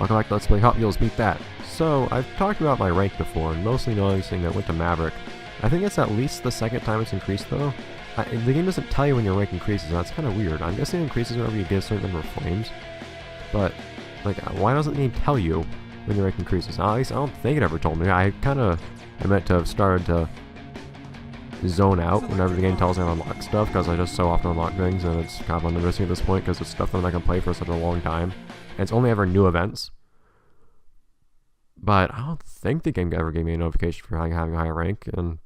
Welcome back to Let's Play Hot Wheels Beat That. So, I've talked about my rank before, and mostly noticing that it went to Maverick. I think it's at least the second time it's increased though. The game doesn't tell you when your rank increases, and that's kind of weird. I'm guessing it increases whenever you get a certain number of flames. But, like, why doesn't the game tell you when your rank increases? At least I don't think it ever told me. I meant to have started to zone out whenever the game tells me I unlock stuff, because I just so often unlock things, and it's kind of unnoticing at this point, because it's stuff that I'm not going to play for such a long time. And it's only ever new events. But I don't think the game ever gave me a notification for having a higher rank, and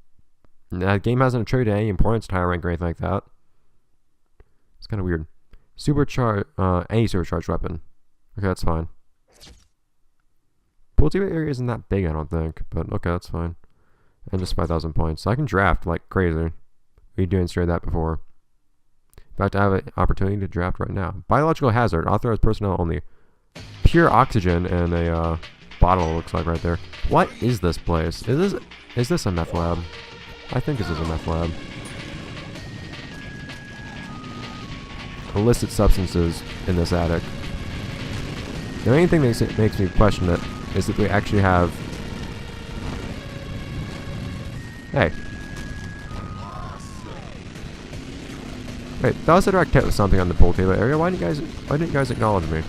that game hasn't attributed any importance to higher rank or anything like that. It's kind of weird. Any supercharged weapon. Okay, that's fine. Pool table area isn't that big, I don't think, but okay, that's fine. And just 5,000 points. So I can draft like crazy. We demonstrated that before. About to have an opportunity to draft right now. Biological hazard. Authorized personnel only. Pure oxygen in a bottle, looks like right there. What is this place? Is this a meth lab? I think this is a meth lab. Illicit substances in this attic. The only thing that makes me question it is that we actually have... Hey. Wait, that was a direct hit with something on the pool table area. Why didn't you guys acknowledge me?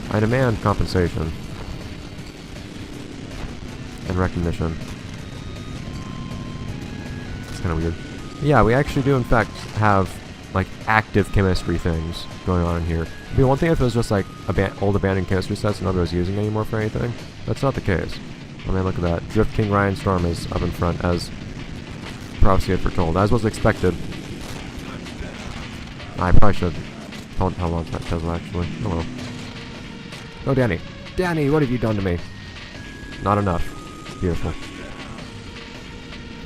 I demand compensation. And recognition. It's kind of weird. Yeah, we actually do in fact have like active chemistry things going on in here. It'd be one thing if it was just like old abandoned chemistry sets and nobody was using anymore for anything. That's not the case. I mean, look at that. Drift King Ryan Storm is up in front, as prophecy had foretold, as was expected. I probably should have held on to that Tesla, actually. Oh well. Oh, Danny. Danny, what have you done to me? Not enough. Beautiful.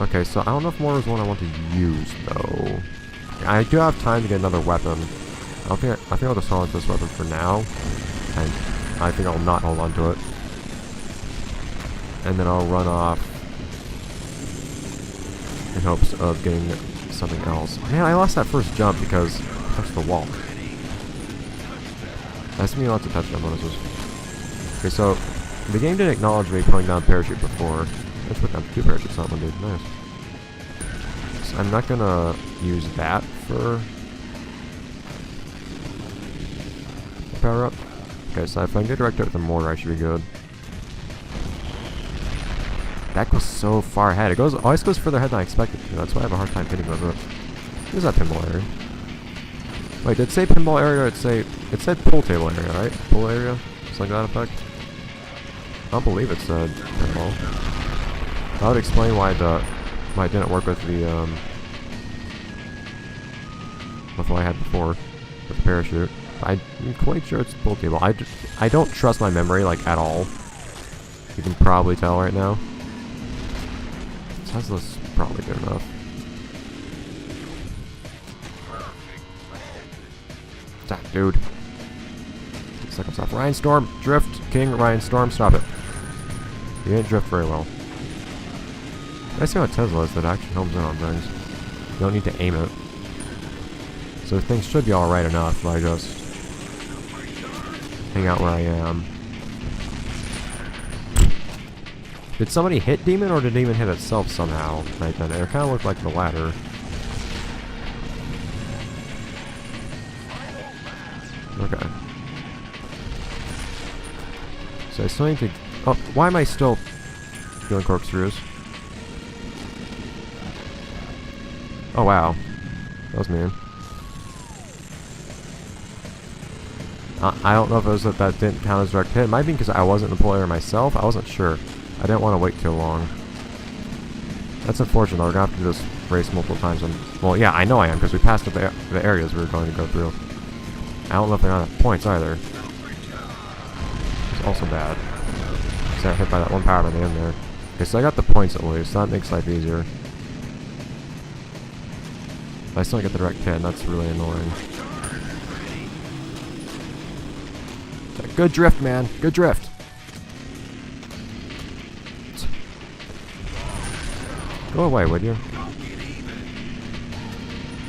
Okay, so I don't know if more is one I want to use, though. I do have time to get another weapon. I think I'll just hold on to this weapon for now. And I think I'll not hold on to it. And then I'll run off in hopes of getting something else. Man, I lost that first jump because I touched the wall. That's me lots of touchdown bonuses. Okay, so the game didn't acknowledge me putting down a parachute before. Let's put down 2 parachutes on one, dude. Nice. So I'm not gonna use that for power up. Okay, so if I can get direct hit with the mortar, I should be good. That goes so far ahead. It always goes further ahead than I expected to. That's why I have a hard time hitting with it. Where's that pinball area? Wait, did it say pinball area or it said pool table area, right? Pool area? Something like that effect? I don't believe it said pinball. That would explain why it didn't work with the with what I had before with the parachute. I'm quite sure it's pool table. I don't trust my memory like at all. You can probably tell right now. Tesla's probably good enough. That dude. 6 seconds off. Ryan Storm, drift, King, Ryan Storm, stop it. You didn't drift very well. I see how Tesla is that actually homes in on things. You don't need to aim it. So things should be alright enough if I just hang out where I am. Did somebody hit Demon, or did Demon hit itself somehow? Right then, it kind of looked like the latter. Okay. So I still need to... Oh, why am I still doing corkscrews? Oh wow. That was mean. I don't know if it was that didn't count as direct hit. It might be because I wasn't the player myself. I wasn't sure. I didn't want to wait too long. That's unfortunate. We're going to have to do this race multiple times. Well, yeah, I know I am, because we passed up the areas we were going to go through. I don't know if they're not at points either. It's also bad. So I got hit by that one power by the end there. Okay, so I got the points at least. That makes life easier. But I still don't get the direct hit, and that's really annoying. Good drift, man. Good drift. Go away, would you?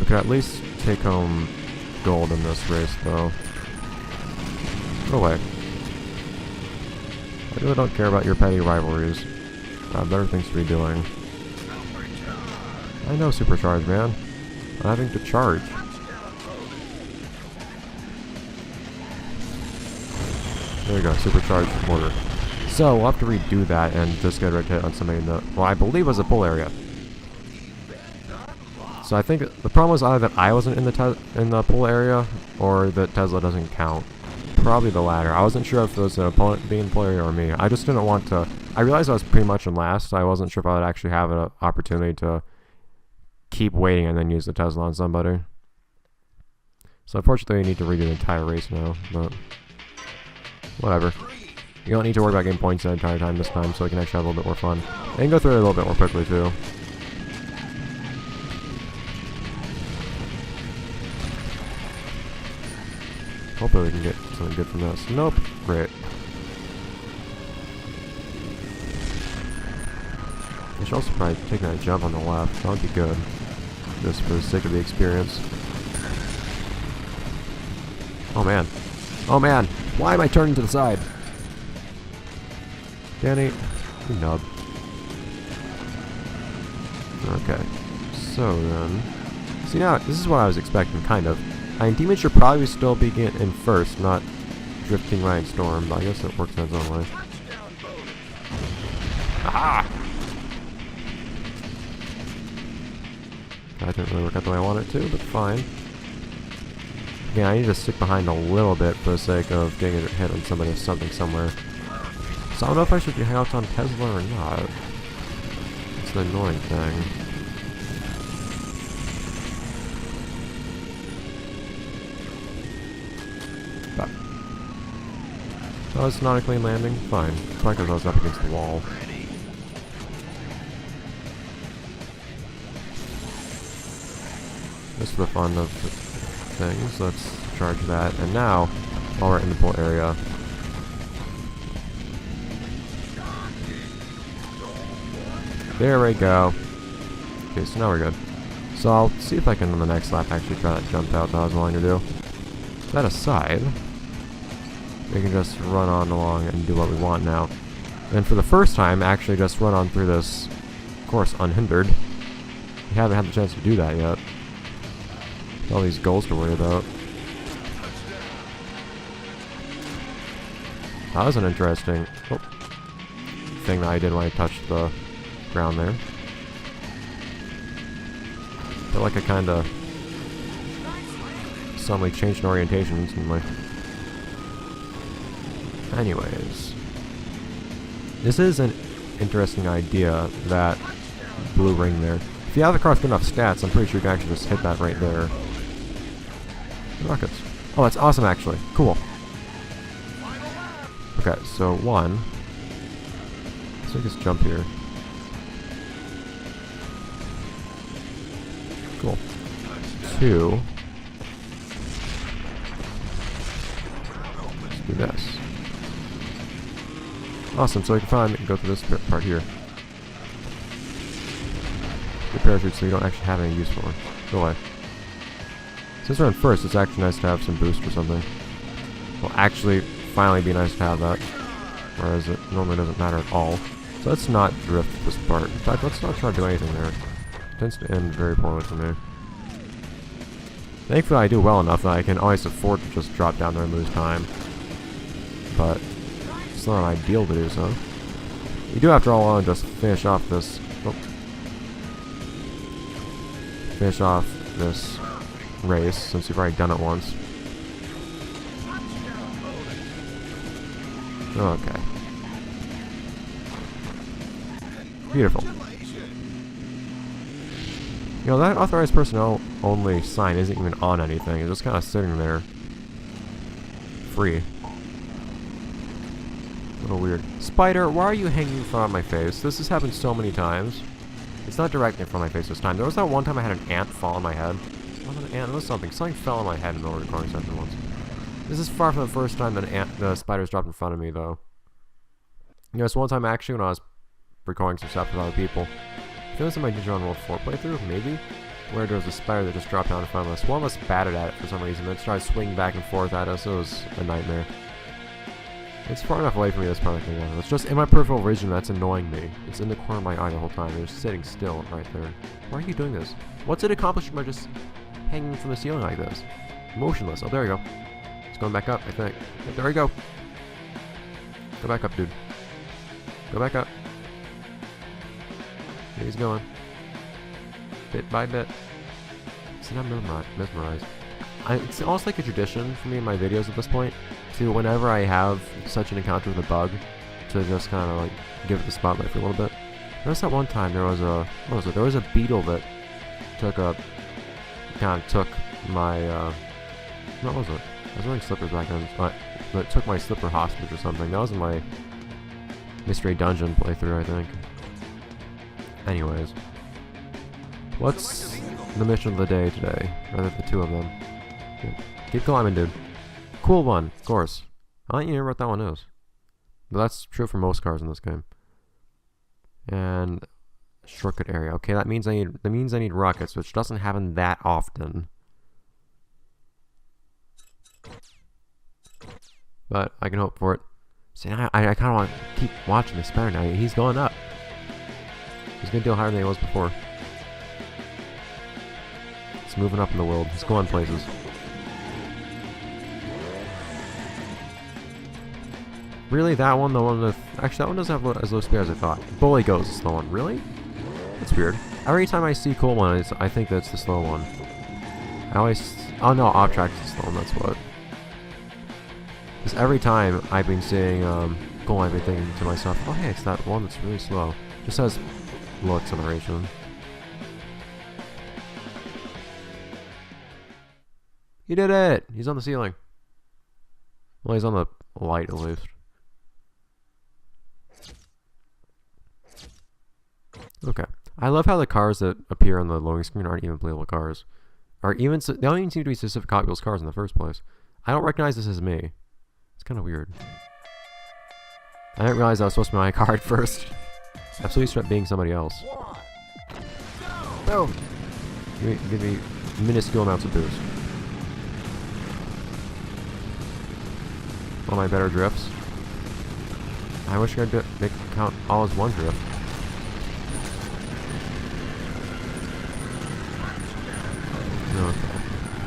We could at least take home gold in this race, though. Go away. I really don't care about your petty rivalries. I have better things to be doing. I know supercharge, man. I'm having to charge. There you go, supercharged mortar. So, we'll have to redo that and just get a red hit on somebody in the, well, I believe was a pull area. So I think the problem was either that I wasn't in the pull area, or that Tesla doesn't count. Probably the latter. I wasn't sure if it was an opponent being in the pull area or me. I just didn't want to, I realized I was pretty much in last, so I wasn't sure if I would actually have an opportunity to keep waiting and then use the Tesla on somebody. So unfortunately I need to redo the entire race now, but whatever. You don't need to worry about getting points the entire time this time, so we can actually have a little bit more fun. And go through it a little bit more quickly too. Hopefully we can get something good from this. Nope. Great. I should also probably take that jump on the left. That would be good. Just for the sake of the experience. Oh man. Oh man! Why am I turning to the side? Danny, you nub. Okay. So then... See now, this is what I was expecting, kind of. I mean, demons should probably still be in first, not drifting right in storm, but I guess it works in its own way. Aha! That didn't really work out the way I wanted it to, but fine. Yeah, I need to stick behind a little bit for the sake of getting a hit on somebody or something somewhere. So I don't know if I should hang out on Tesla or not. It's an annoying thing. But oh, it's not a clean landing? Fine. It's probably because I was up against the wall. Just for the fun of things, let's charge that. And now, while we're in the pull area, there we go. Okay, so now we're good. So I'll see if I can on the next lap actually try that jump out that I was willing to do. That aside, we can just run on along and do what we want now. And for the first time, actually just run on through this course unhindered. We haven't had the chance to do that yet. All these goals to worry about. That was an interesting thing that I did when I touched the ground there. Felt like I kinda suddenly changed in orientation instantly. Anyways. This is an interesting idea, that blue ring there. If you have the car with good enough stats, I'm pretty sure you can actually just hit that right there. Rockets. Oh, that's awesome actually. Cool. Okay, so one. Let's make this jump here. Cool. Two. Let's do this. Awesome, so we can finally go through this part here. The parachute so you don't actually have any use for it. Go away. Since we're in first, it's actually nice to have some boost or something. Will actually finally be nice to have that. Whereas it normally doesn't matter at all. So let's not drift this part. In fact, let's not try to do anything there. It tends to end very poorly for me. Thankfully I do well enough that I can always afford to just drop down there and lose time. But it's not ideal to do so. We do after all want to just finish off this. Finish off this race since we've already done it once. Okay. Beautiful. You know, that authorized personnel only sign isn't even on anything. It's just kind of sitting there. Free. A little weird. Spider, why are you hanging in front of my face? This has happened so many times. It's not directly in front of my face this time. There was that one time I had an ant fall on my head. It wasn't an ant, it was something. Something fell on my head in the recording session once. This is far from the first time that the spiders dropped in front of me, though. You know, it's one time actually when I was recording some stuff with other people. I feel like in my Digimon World 4 playthrough, maybe? Where there was a spider that just dropped down in front of us. One of us batted at it for some reason, then it started swinging back and forth at us. It was a nightmare. It's far enough away from me that's probably going on. It's just in my peripheral vision that's annoying me. It's in the corner of my eye the whole time. It's sitting still right there. Why are you doing this? What's it accomplishing by just hanging from the ceiling like this? Motionless. Oh, there we go. It's going back up, I think. Yep, there we go. Go back up, dude. Go back up. Here he's going. Bit by bit. See, I'm mesmerized. It's almost like a tradition for me in my videos at this point to, whenever I have such an encounter with a bug, to just kind of like give it the spotlight for a little bit. There was that one time there was a, what was it? There was a beetle that took my, what was it? I was wearing slippers back then, but it took my slipper hostage or something. That was in my mystery dungeon playthrough, I think. Anyways. What's the mission of the day today? Rather the two of them. Keep climbing, dude. Cool one, of course. I don't even know what that one is. But that's true for most cars in this game. And shortcut area. Okay, that means I need rockets, which doesn't happen that often. But I can hope for it. See, I kind of want to keep watching this better now. He's going up. He's going to deal higher than he was before. He's moving up in the world. He's going places. Really? That one? The one with... Actually, that one doesn't have as low speed as I thought. Bully Ghost is the one. Really? That's weird. Every time I see cool one, I think that's the slow one. I always... Oh no, off track is the slow one, that's what. Because every time I've been seeing cool one, I've been thinking to myself, oh hey, it's that one that's really slow. Just has low acceleration. He did it! He's on the ceiling. Well, he's on the light at least. Okay. I love how the cars that appear on the loading screen aren't even playable cars. They don't even seem to be specific Hot Wheels cars in the first place. I don't recognize this as me. It's kind of weird. I didn't realize I was supposed to be my car at first. Absolutely straight being somebody else. Boom! Give me minuscule amounts of boost. One of my better drifts. I wish I could make count all as one drift. Okay.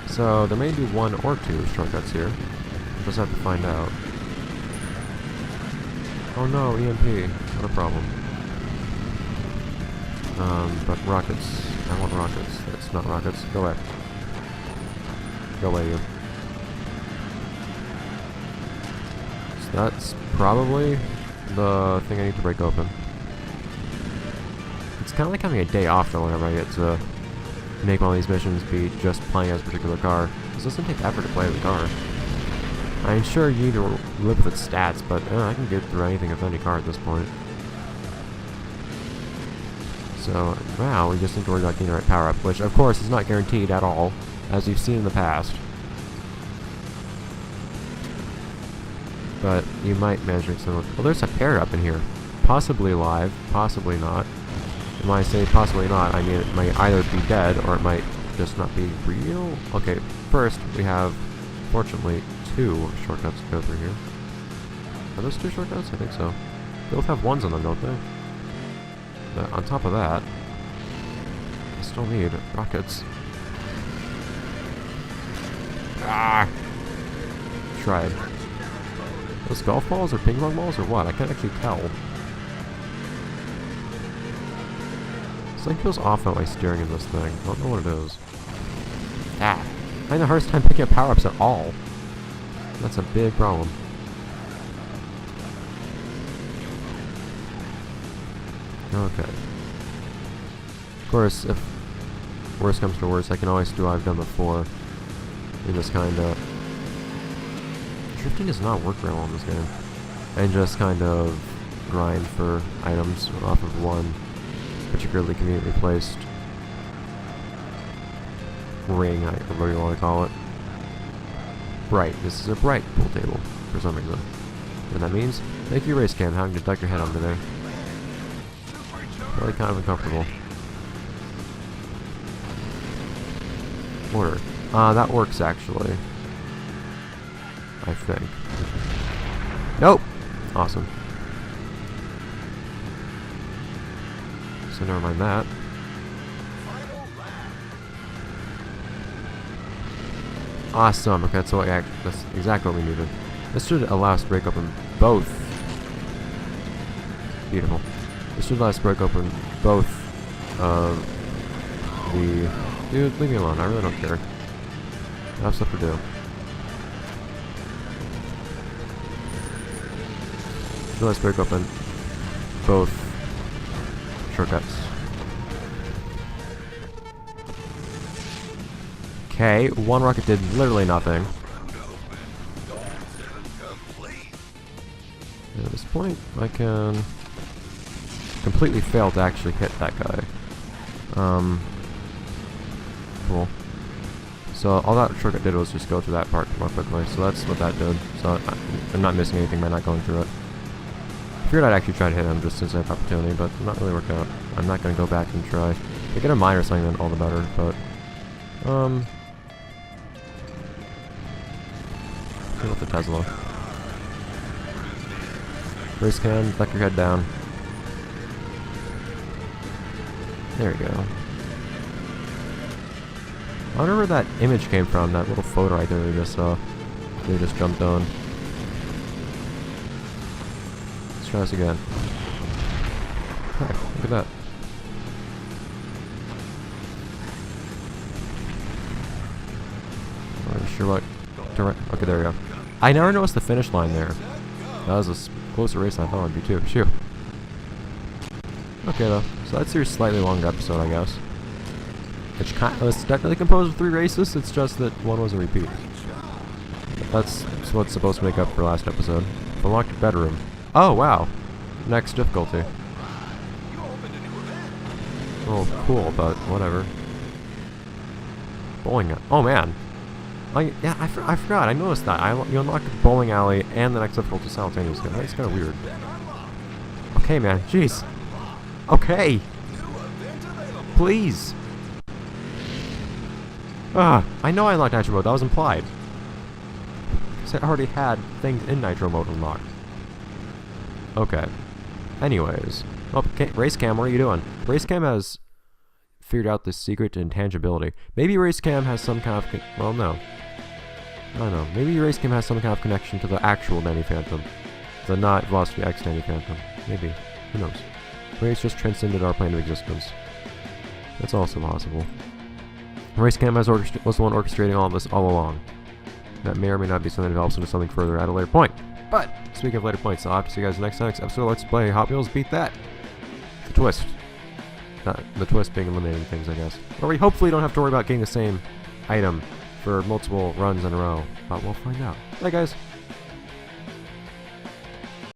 So there may be one or two shortcuts here. Just have to find out. Oh no, EMP. Not a problem. But rockets. I want rockets. That's not rockets. Go away. Go away, you. So that's probably the thing I need to break open. It's kind of like having a day off though whenever I get to make one of these missions be just playing as a particular car. This doesn't take effort to play the car. I'm sure you need to live with its stats, but I can get through anything with any car at this point. So, wow, we just need to worry about getting the right power-up, which of course is not guaranteed at all, as you've seen in the past. But you might manage to make some... Well, there's a pair-up in here. Possibly live, possibly not. And when I say possibly not, I mean it might either be dead, or it might just not be real. Okay, first, we have, fortunately, two shortcuts to go through here. Are those two shortcuts? I think so. They both have ones on them, don't they? But on top of that, I still need rockets. Ah! Tried. Those golf balls or ping pong balls or what? I can't actually tell. Something feels off about my steering in this thing. I don't know what it is. Ah! I had the hardest time picking up power-ups at all. That's a big problem. Okay. Of course, if worst comes to worst, I can always do what I've done before. In this kind of... Drifting does not work very well in this game. And just kind of grind for items off of one particularly conveniently placed ring, whatever you want to call it. Bright. This is a bright pool table, for some reason. What that means? Thank you, race cam, having to duck your head under there. Really kind of uncomfortable. Order. That works actually. I think. Nope. Awesome. So never mind that. Awesome. Okay, that's exactly what we needed. This should allow us to break open both. Beautiful. This should allow us to break open both the... Dude, leave me alone. I really don't care. I have stuff to do. So let's break open both shortcuts. Okay, one rocket did literally nothing. And at this point, I can completely fail to actually hit that guy. Cool. So all that shortcut did was just go through that part more quickly. So that's what that did. So I'm not missing anything by not going through it. I figured I'd actually try to hit him just since I have opportunity, but not really worked out. I'm not going to go back and try. If I get a mine or something, then all the better, but... Get with the Tesla. Race cam, duck your head down. There we go. I wonder where that image came from, that little photo right there we just saw. They just jumped on. Let's try this again. Hey, look at that. I'm not sure what... Okay, there we go. I never noticed the finish line there. That was a closer race than I thought it would be too. Phew. Okay though, so that's your slightly longer episode, I guess. Which was technically composed of 3 races, it's just that one was a repeat. That's what's supposed to make up for last episode. Unlocked bedroom. Oh, wow. Next difficulty. Oh, cool, but whatever. Bowling. Oh, man. Yeah, I forgot. I noticed that. You unlock the bowling alley and the next difficulty simultaneously. That's kind of weird. Okay, man. Jeez. Okay. Please. I know I unlocked Nitro Mode. That was implied. Because I already had things in Nitro Mode unlocked. Okay. Anyways. Oh, Race Cam, what are you doing? Race Cam has figured out the secret to intangibility. Maybe Race Cam has some kind of... well, no. I don't know. Maybe Race Cam has some kind of connection to the actual Danny Phantom. The not Velocity X Danny Phantom. Maybe. Who knows? Race just transcended our plane of existence. That's also possible. Race Cam was the one orchestrating all of this all along. That may or may not be something that develops into something further at a later point. But, speaking of later points, I'll have to see you guys next episode of Let's Play Hot Wheels Beat That. The twist. The twist being eliminating things, I guess. Or we hopefully don't have to worry about getting the same item for multiple runs in a row. But we'll find out. Bye, guys.